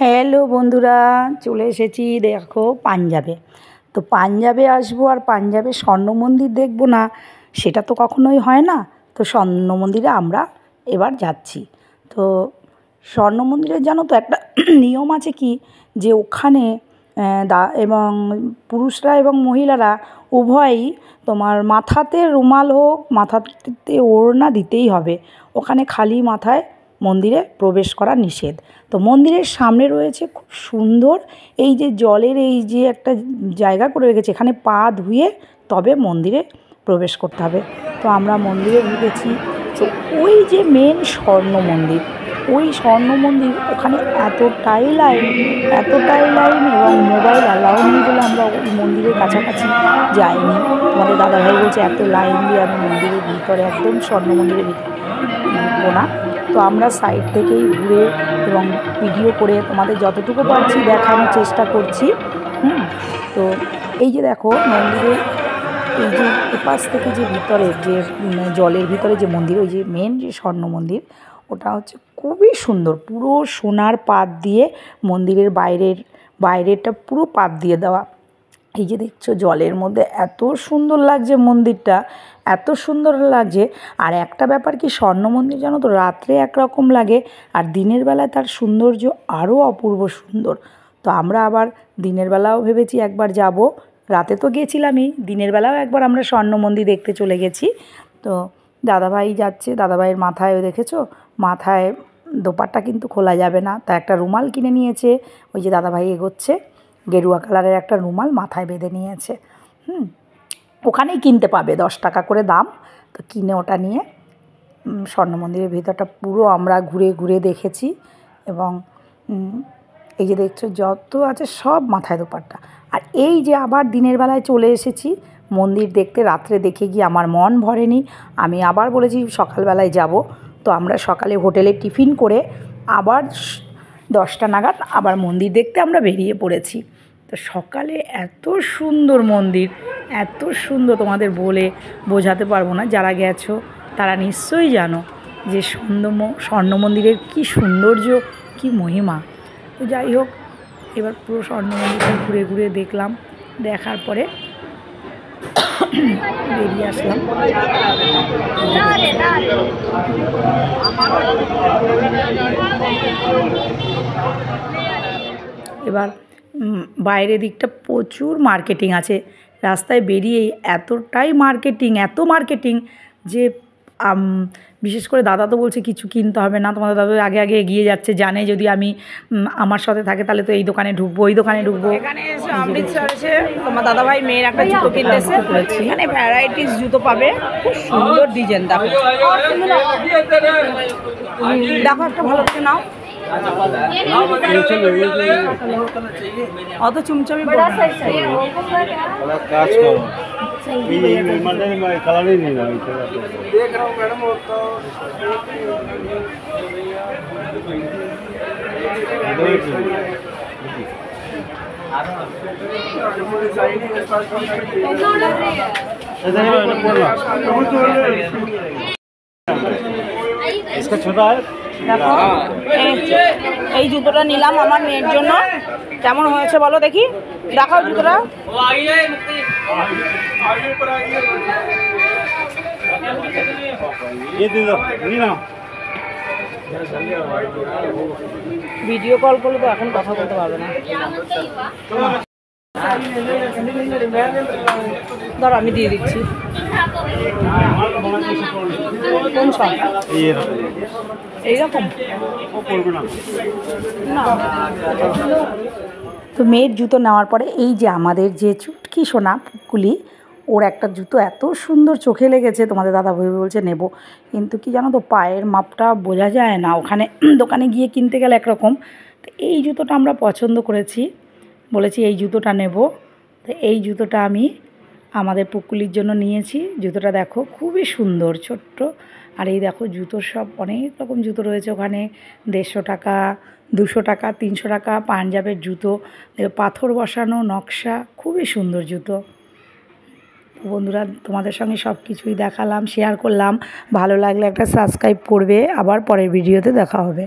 Hello বন্ধুরা, চলে এসেছি দেখো পাঞ্জাবে। তো পাঞ্জাবে আসবো আর পাঞ্জাবে স্বর্ণ মন্দির দেখবো না, সেটা তো কখনোই হয় না। তো স্বর্ণ মন্দিরে আমরা এবার যাচ্ছি। তো স্বর্ণ মন্দিরে জানো তো একটা নিয়ম আছে কি, যে ওখানে এবং পুরুষরা এবং মহিলারা উভয়ই তোমার মাথাতে রুমাল হোক, মাথাতে ওড়না দিতেই হবে। ওখানে খালি মাথায় মন্দিরে প্রবেশ করা নিষেধ। তো মন্দিরের সামনে রয়েছে খুব সুন্দর এই যে জলের এই যে একটা জায়গা করে রেখেছে, এখানে পা ধুয়ে তবে মন্দিরে প্রবেশ করতে হবে। তো আমরা মন্দিরে ঢুকেছি। তো ওই যে মেন স্বর্ণ মন্দির, ওই স্বর্ণ মন্দির ওখানে এতটাই লাইন এবং মোবাইল অ্যালাউ নেই বলে আমরা ওই মন্দিরের কাছাকাছি যাইনি। তোমাদের দাদাভাই বলছে এত লাইন দিয়ে আমি মন্দিরের ভিতরে, একদম স্বর্ণ মন্দিরের ভিতরে ঢুকবো না। তো আমরা সাইড থেকেই ঘুরে এবং ভিডিও করে তোমাদের যতটুকু পারছি দেখানোর চেষ্টা করছি। তো এই যে দেখো মন্দিরের এই যে এপাশ থেকে যে ভিতরের যে জলের ভিতরে যে মন্দির, ওই যে মেন যে স্বর্ণ মন্দির, ওটা হচ্ছে খুবই সুন্দর। পুরো সোনার পাত দিয়ে মন্দিরের বাইরেরটা পুরো পাত দিয়ে দেওয়া। এই যে দেখছো জলের মধ্যে এত সুন্দর লাগছে মন্দিরটা, এত সুন্দর লাগছে। আর একটা ব্যাপার কি, স্বর্ণ মন্দির জানো তো রাত্রে একরকম লাগে আর দিনের বেলায় তার সৌন্দর্য আরও অপূর্ব সুন্দর। তো আমরা আবার দিনের বেলাও ভেবেছি একবার যাব। রাতে তো গেছিলামই, দিনের বেলাও একবার আমরা স্বর্ণ মন্দির দেখতে চলে গেছি। তো দাদাভাই যাচ্ছে, দাদাভাইয়ের মাথায় দেখেছো, মাথায় দোপাট্টা কিন্তু খোলা যাবে না, তা একটা রুমাল কিনে নিয়েছে। ওই যে দাদাভাই এগোচ্ছে, গেরুয়া কালারের একটা রুমাল মাথায় বেঁধে নিয়েছে। ওখানেই কিনতে পাবে, 10 টাকা করে দাম। তো কিনে ওটা নিয়ে স্বর্ণ মন্দিরের ভিতরটা পুরো আমরা ঘুরে ঘুরে দেখেছি। এবং এই যে দেখছো যত আছে সব মাথায় দোপাট্টা। আর এই যে আবার দিনের বেলায় চলে এসেছি মন্দির দেখতে, রাত্রে দেখে গিয়ে আমার মন ভরেনি। আমি আবার বলেছি সকালবেলায় যাব। তো আমরা সকালে হোটেলে টিফিন করে আবার 10টা নাগাদ আবার মন্দির দেখতে আমরা বেরিয়ে পড়েছি। তো সকালে এত সুন্দর মন্দির, এত সুন্দর, তোমাদের বলে বোঝাতে পারবো না। যারা গেছো তারা নিশ্চয়ই জানো যে স্বর্ণ মন্দিরের কী সৌন্দর্য, কী মহিমা। তো যাই হোক, এবার পুরো স্বর্ণ মন্দিরটা ঘুরে ঘুরে দেখলাম, দেখার পরে বেরিয়ে আসলাম। এবার বাইরের দিকটা প্রচুর মার্কেটিং আছে। রাস্তায় বেরিয়েই এতটাই মার্কেটিং যে বিশেষ করে দাদা তো বলছে কিছু কিনতে হবে না, তোমাদের দাদা আগে আগে এগিয়ে যাচ্ছে, জানে যদি আমি আমার সাথে থাকে তাহলে তো এই দোকানে ঢুকবো, ওই দোকানে ঢুকবো। এখানে এসে অমৃতসর এসে তোমার দাদাভাই মেয়ের একটা জুতো কিনতেছে, এখানে ভ্যারাইটিস জুতো পাবে, খুব সুন্দর ডিজাইন। দেখো দেখো একটা ভালো করে নাও, অত চুমচামি इसका छोटा है। দেখো এই জুতোটা নিলাম আমার মেয়ের জন্য, কেমন হয়েছে বলো দেখি, দেখাও জুতোটা। ভিডিও কল করলে তো এখন কথা বলতে পারবে না। ধরো আমি দিয়ে দিচ্ছি। কোন সব এইরকম না। তো মেয়ের জুতো নেওয়ার পরে এই যে আমাদের যে চুটকি সোনা পুকুলি, ওর একটা জুতো এত সুন্দর চোখে লেগেছে, তোমাদের দাদা ভাই বলছে নেব, কিন্তু কি জানো তো পায়ের মাপটা বোঝা যায় না, ওখানে দোকানে গিয়ে কিনতে গেলে একরকম। তো এই জুতোটা আমরা পছন্দ করেছি, বলেছি এই জুতোটা নেব। তো এই জুতোটা আমি আমাদের পুকুলির জন্য নিয়েছি। জুতোটা দেখো খুবই সুন্দর, ছোট্ট। আর এই দেখো জুতোর সব অনেক রকম জুতো রয়েছে ওখানে, 150 টাকা, 200 টাকা, 300 টাকা পাঞ্জাবের জুতো, পাথর বসানো নকশা, খুবই সুন্দর জুতো। বন্ধুরা তোমাদের সঙ্গে সব কিছুই দেখালাম, শেয়ার করলাম। ভালো লাগলে একটা সাবস্ক্রাইব করবে। আবার পরের ভিডিওতে দেখা হবে।